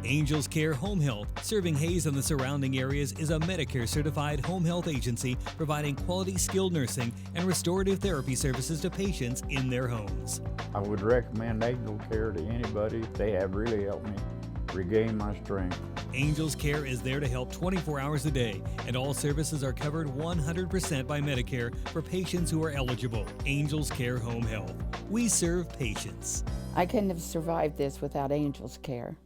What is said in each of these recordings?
Angels Care Home Health, serving Hayes and the surrounding areas, is a Medicare-certified home health agency providing quality skilled nursing and restorative therapy services to patients in their homes. I would recommend Angel Care to anybody. They have really helped me regain my strength. Angels Care is there to help 24 hours a day, and all services are covered 100% by Medicare for patients who are eligible. Angels Care Home Health. We serve patients. I couldn't have survived this without Angels Care.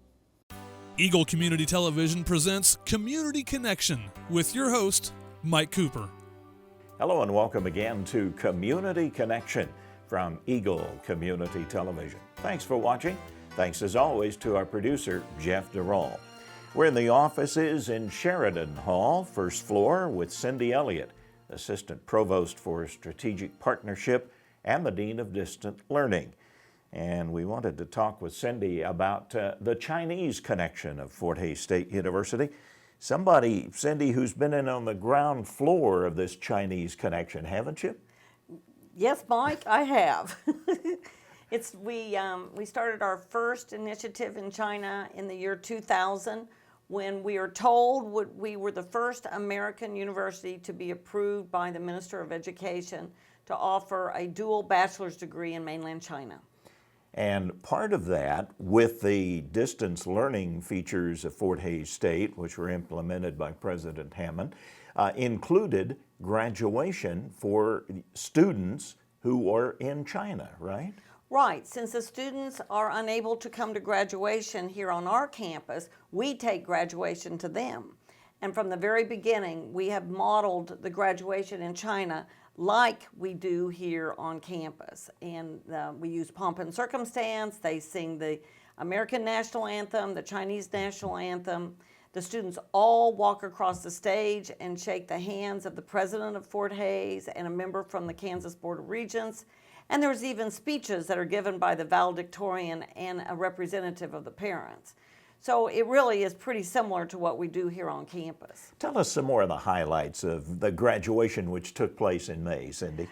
Eagle Community Television presents Community Connection with your host, Mike Cooper. Hello and welcome again to Community Connection from Eagle Community Television. Thanks for watching. Thanks as always to our producer, Jeff DeRall. We're in the offices in Sheridan Hall, first floor, with Cindy Elliott, Assistant Provost for Strategic Partnership and the Dean of Distant Learning. And we wanted to talk with Cindy about the Chinese connection of Fort Hays State University. Somebody, Cindy, who's been in on the ground floor of this Chinese connection, haven't you? Yes, Mike, I have. We started our first initiative in China in the year 2000 when we were told we were the first American university to be approved by the Minister of Education to offer a dual bachelor's degree in mainland China. And part of that, with the distance learning features of Fort Hays State, which were implemented by President Hammond, included graduation for students who are in China, right? Right. Since the students are unable to come to graduation here on our campus, we take graduation to them. And from the very beginning, we have modeled the graduation in China like we do here on campus. And we use pomp and circumstance. They sing the American national anthem, the Chinese national anthem. The students all walk across the stage and shake the hands of the president of Fort Hays and a member from the Kansas Board of Regents. And there's even speeches that are given by the valedictorian and a representative of the parents. So it really is pretty similar to what we do here on campus. Tell us some more of the highlights of the graduation which took place in May, Cindy.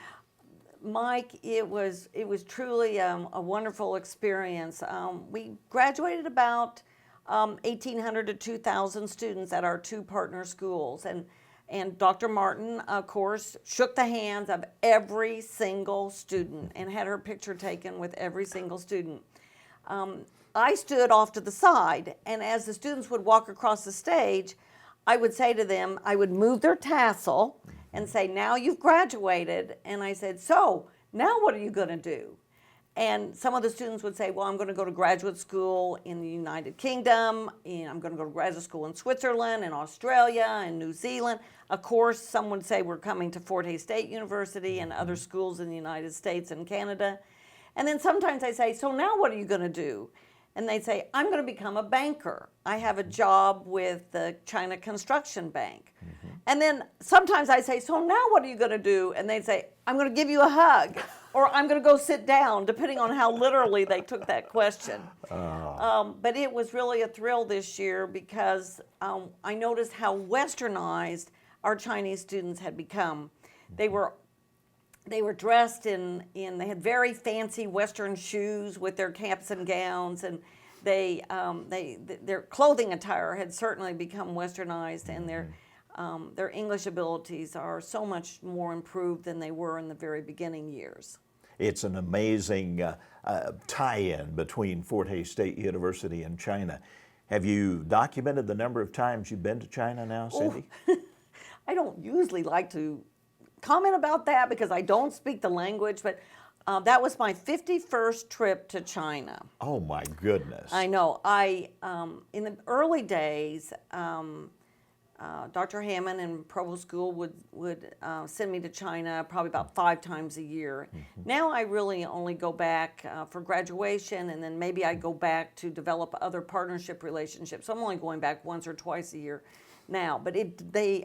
Mike, it was truly a wonderful experience. We graduated about 1,800 to 2,000 students at our two partner schools. And Dr. Martin, of course, shook the hands of every single student and had her picture taken with every single student. I stood off to the side, and as the students would walk across the stage, I would say to them, I would move their tassel and say, now you've graduated. And I said, so now what are you going to do? And some of the students would say, well, I'm going to go to graduate school in the United Kingdom, and I'm going to go to graduate school in Switzerland, and Australia, and New Zealand. Of course, some would say we're coming to Fort Hays State University and other schools in the United States and Canada. And then sometimes I say, so now what are you going to do? And they'd say, I'm going to become a banker. I have a job with the China Construction Bank. Mm-hmm. And then sometimes I say, so now what are you going to do? And they'd say, I'm going to give you a hug, or I'm going to go sit down, depending on how literally they took that question. But it was really a thrill this year because I noticed how westernized our Chinese students had become. They were dressed they had very fancy Western shoes with their caps and gowns, and their clothing attire had certainly become westernized, and their English abilities are so much more improved than they were in the very beginning years. It's an amazing tie-in between Fort Hays State University and China. Have you documented the number of times you've been to China now, Cindy? I don't usually like to comment about that because I don't speak the language, but that was my 51st trip to China. Oh my goodness. I know. In the early days, Dr. Hammond and Provost School would send me to China probably about 5 times a year. Mm-hmm. Now I really only go back for graduation, and then maybe I go back to develop other partnership relationships. So I'm only going back once or twice a year now. But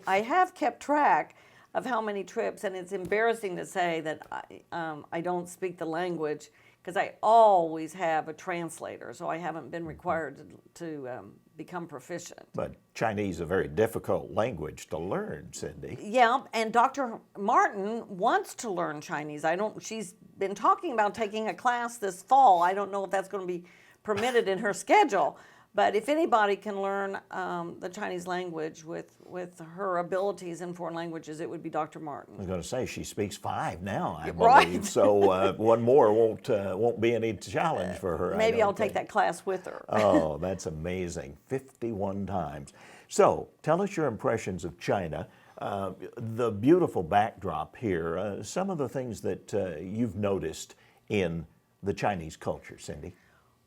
I have kept track of how many trips, and it's embarrassing to say that I don't speak the language because I always have a translator, so I haven't been required to become proficient. But Chinese is a very difficult language to learn, Cindy. Yeah, and Dr. Martin wants to learn Chinese. She's been talking about taking a class this fall. I don't know if that's going to be permitted in her schedule, But if anybody can learn the Chinese language with her abilities in foreign languages, it would be Dr. Martin. I was going to say she speaks 5 now, I Right. believe. So one more won't be any challenge for her. Maybe I'll take that class with her. Oh, that's amazing! 51 times. So tell us your impressions of China. The beautiful backdrop here. Some of the things that you've noticed in the Chinese culture, Cindy.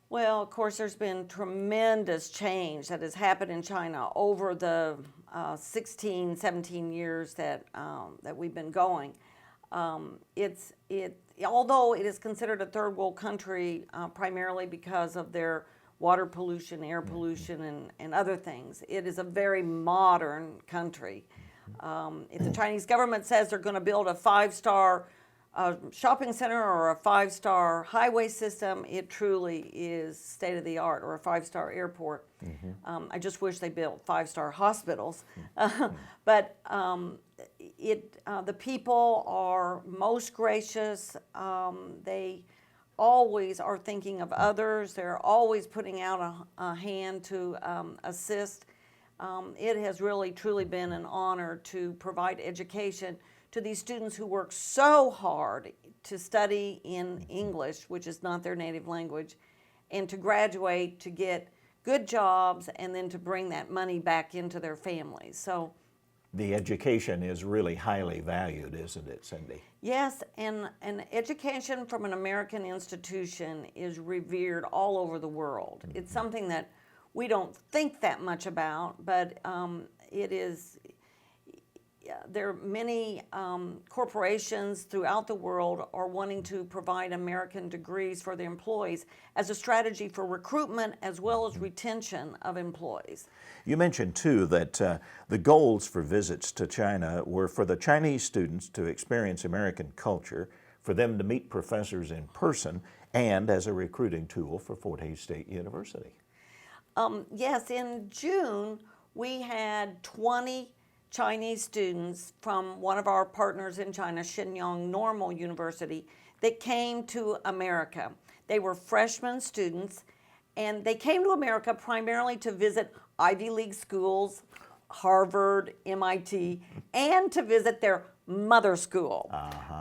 Well, of course, there's been tremendous change that has happened in China over the 16, 17 years that we've been going. Although it is considered a third world country primarily because of their water pollution, air pollution, and other things, it is a very modern country. If the Chinese government says they're going to build a 5-star shopping center or a 5-star highway system, it truly is state of the art, or a 5-star airport. I just wish they built 5-star hospitals. But the people are most gracious. They always are thinking of others. They're always putting out a hand to assist. It has really truly been an honor to provide education to these students who work so hard to study in English, which is not their native language, and to graduate, to get good jobs, and then to bring that money back into their families. So The education is really highly valued, isn't it, Cindy? yes, and education from an American institution is revered all over the world. It's something that we don't think that much about, but it is. There are many corporations throughout the world are wanting to provide American degrees for their employees as a strategy for recruitment as well as retention of employees. You mentioned, too, that the goals for visits to China were for the Chinese students to experience American culture, for them to meet professors in person, and as a recruiting tool for Fort Hays State University. Yes, in June, we had 20 Chinese students from one of our partners in China, Shenyang Normal University, that came to America. They were freshman students, and they came to America primarily to visit Ivy League schools, Harvard, MIT, and to visit their mother school,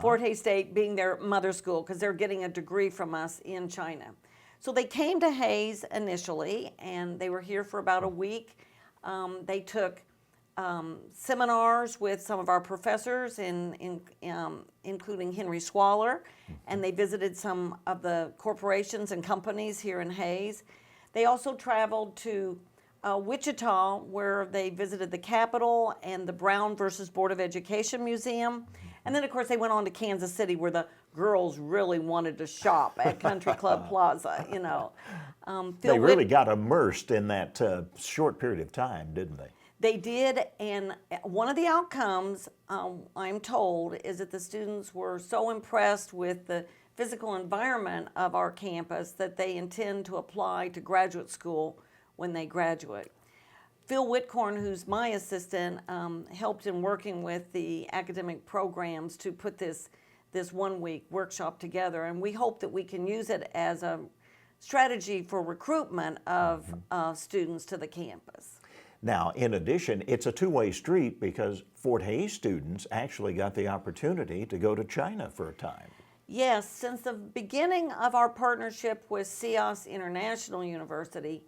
Fort Hays State being their mother school, because they're getting a degree from us in China. So they came to Hays initially, and they were here for about a week. They took seminars with some of our professors, including Henry Swaller, and they visited some of the corporations and companies here in Hays. They also traveled to Wichita, where they visited the Capitol and the Brown versus Board of Education Museum. And then, of course, they went on to Kansas City, where the girls really wanted to shop at Country Club Plaza, you know. They really got immersed in that short period of time, didn't they? They did, and one of the outcomes, I'm told, is that the students were so impressed with the physical environment of our campus that they intend to apply to graduate school when they graduate. Phil Whitcorn, who's my assistant, helped in working with the academic programs to put this 1-week workshop together, and we hope that we can use it as a strategy for recruitment of students to the campus. Now, in addition, it's a two-way street because Fort Hays students actually got the opportunity to go to China for a time. Yes, since the beginning of our partnership with CIOS International University,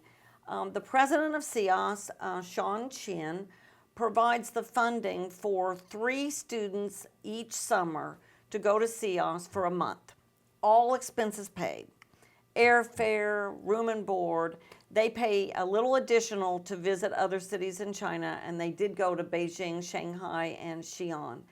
the president of CIOS, Sean Chin, provides the funding for 3 students each summer to go to CIOS for a month. All expenses paid. Airfare, room and board. They pay a little additional to visit other cities in China, and they did go to Beijing, Shanghai, and Xi'an.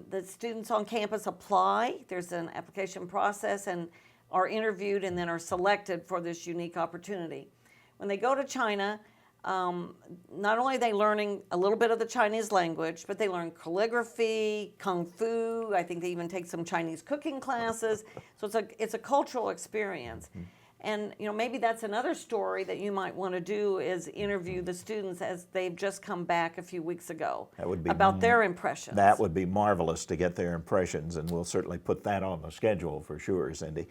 The students on campus apply. There's an application process and are interviewed and then are selected for this unique opportunity. When they go to China, not only are they learning a little bit of the Chinese language, but they learn calligraphy, kung fu. I think they even take some Chinese cooking classes. So it's a cultural experience. And maybe that's another story that you might want to do, is interview the students as they've just come back a few weeks ago about their impressions. That would be marvelous to get their impressions, and we'll certainly put that on the schedule for sure, Cindy.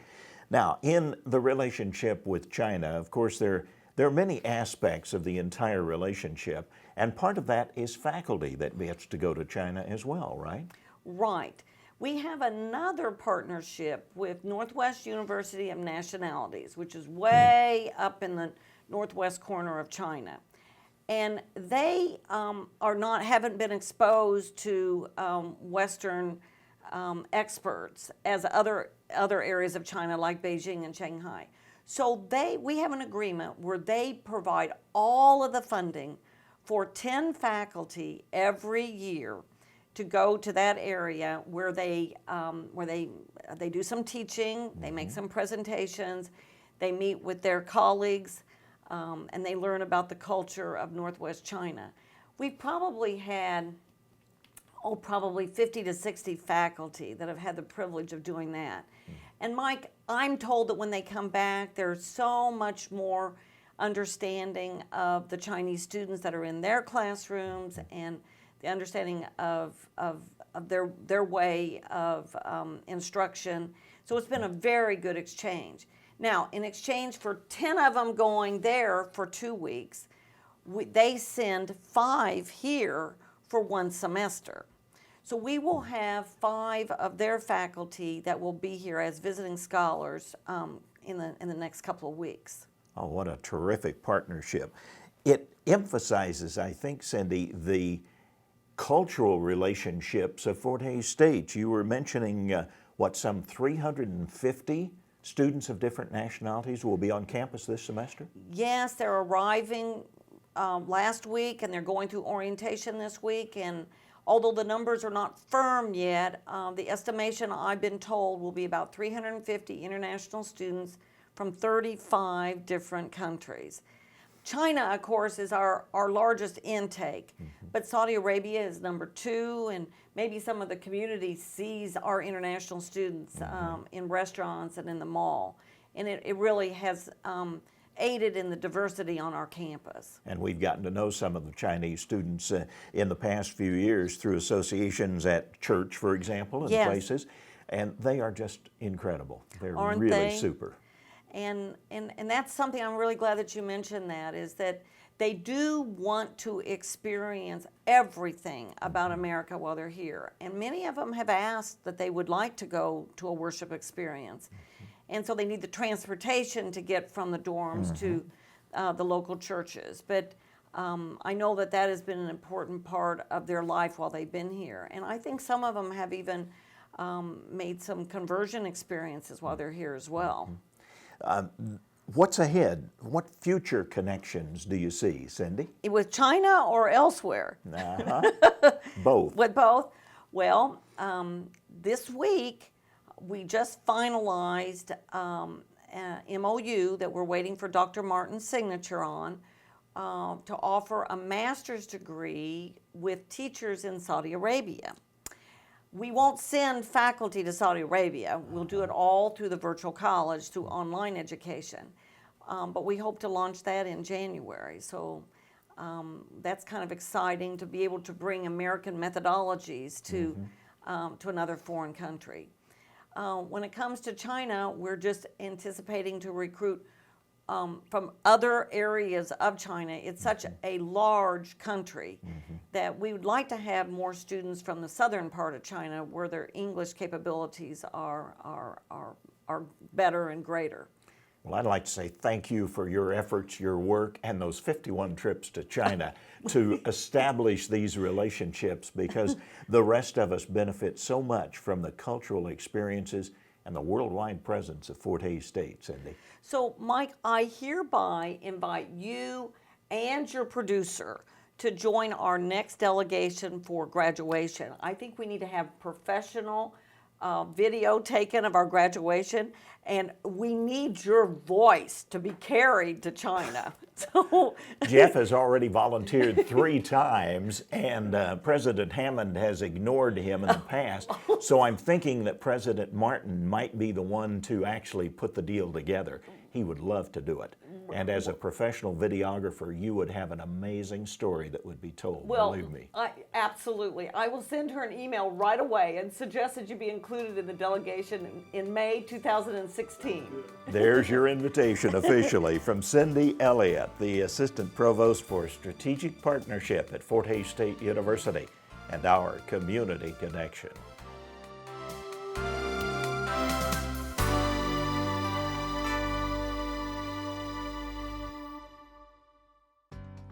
Now, in the relationship with China, of course, there There are many aspects of the entire relationship, and part of that is faculty that gets to go to China as well, right? Right. We have another partnership with Northwest University of Nationalities, which is way up in the northwest corner of China. And they haven't been exposed to Western experts as other areas of China like Beijing and Shanghai. So we have an agreement where they provide all of the funding for 10 faculty every year to go to that area where they do some teaching, they make some presentations, they meet with their colleagues, and they learn about the culture of Northwest China. We've probably had probably 50 to 60 faculty that have had the privilege of doing that. And Mike, I'm told that when they come back, there's so much more understanding of the Chinese students that are in their classrooms and the understanding of their way of instruction. So it's been a very good exchange. Now, in exchange for 10 of them going there for 2 weeks, they send 5 here for 1 semester. So we will have 5 of their faculty that will be here as visiting scholars in the next couple of weeks. Oh, what a terrific partnership. It emphasizes, I think, Cindy, the cultural relationships of Fort Hays State. You were mentioning, some 350 students of different nationalities will be on campus this semester? Yes, they're arriving last week and they're going through orientation this week. And although the numbers are not firm yet, the estimation I've been told will be about 350 international students from 35 different countries. China, of course, is our largest intake, but Saudi Arabia is number 2, and maybe some of the community sees our international students in restaurants and in the mall. And it really has aided in the diversity on our campus. And we've gotten to know some of the Chinese students in the past few years through associations at church, for example, and places, and they are just incredible. They're Aren't really they? super. And that's something I'm really glad that you mentioned, that is that they do want to experience everything about America while they're here. And many of them have asked that they would like to go to a worship experience. And so they need the transportation to get from the dorms to the local churches. But I know that has been an important part of their life while they've been here. And I think some of them have even made some conversion experiences while they're here as well. What's ahead? What future connections do you see, Cindy? With China or elsewhere? Both. With both? Well, this week we just finalized an MOU that we're waiting for Dr. Martin's signature on to offer a master's degree with teachers in Saudi Arabia. We won't send faculty to Saudi Arabia. We'll do it all through the virtual college, through online education. But we hope to launch that in January. So that's kind of exciting to be able to bring American methodologies to another foreign country. When it comes to China, we're just anticipating to recruit from other areas of China. It's such a large country that we would like to have more students from the southern part of China where their English capabilities are better and greater. Well, I'd like to say thank you for your efforts, your work, and those 51 trips to China to establish these relationships, because the rest of us benefit so much from the cultural experiences and the worldwide presence of Fort Hays State, Cindy. So, Mike, I hereby invite you and your producer to join our next delegation for graduation. I think we need to have professional video taken of our graduation, and we need your voice to be carried to China. So Jeff has already volunteered 3 times, and President Hammond has ignored him in the past. So I'm thinking that President Martin might be the one to actually put the deal together. He would love to do it. And as a professional videographer, you would have an amazing story that would be told, Well, believe me. Absolutely. I will send her an email right away and suggest that you be included in the delegation in May 2016. There's your invitation officially from Cindy Elliott, the Assistant Provost for Strategic Partnership at Fort Hays State University, and our Community Connection.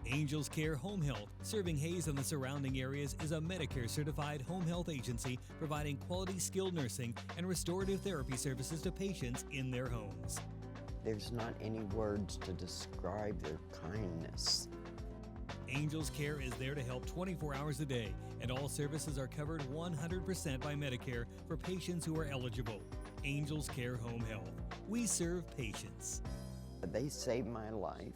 Angels Care Home Health, serving Hays and the surrounding areas, is a Medicare-certified home health agency providing quality skilled nursing and restorative therapy services to patients in their homes. There's not any words to describe their kindness. Angels Care is there to help 24 hours a day, and all services are covered 100% by Medicare for patients who are eligible. Angels Care Home Health. We serve patients. They saved my life.